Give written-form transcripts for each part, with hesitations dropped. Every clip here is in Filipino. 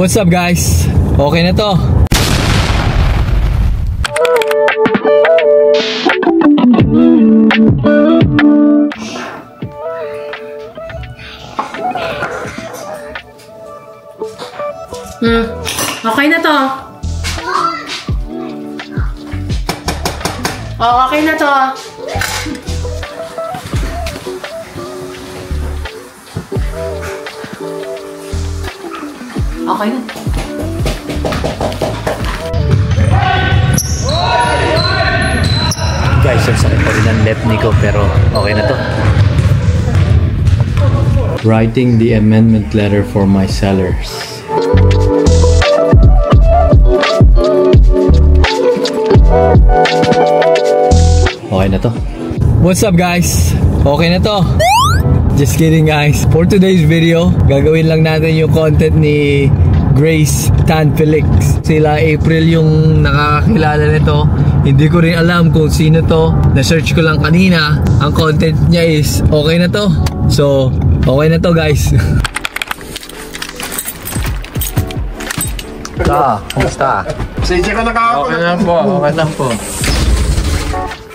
What's up guys? Okay na to. Okay na to. Oh, okay na to. Okay na. Guys, ang sakit pa rin ang left ni ko pero okay na to. Writing the amendment letter for my sellers. Okay na to. What's up guys? Okay na to. Just kidding guys. For today's video, gagawin lang natin yung content ni Grace Tan Felix. Sila April yung nakakakilala nito. Hindi ko rin alam kung sino to. Na-search ko lang kanina. Ang content niya is okay na to. So, okay na to guys. Kumusta? Sige ka na ka. Okay lang po, okay lang po.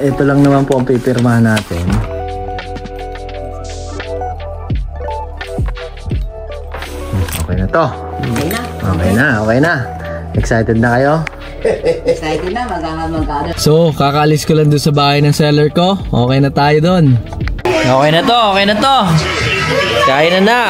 Ito lang naman po ang pipirmahan natin. Okay na to. Okay na. Okay na. Excited na kayo? Excited na. Magkano. So, kakalis ko lang doon sa bahay ng seller ko. Okay na tayo doon. Okay na to, okay na to. Kain na na.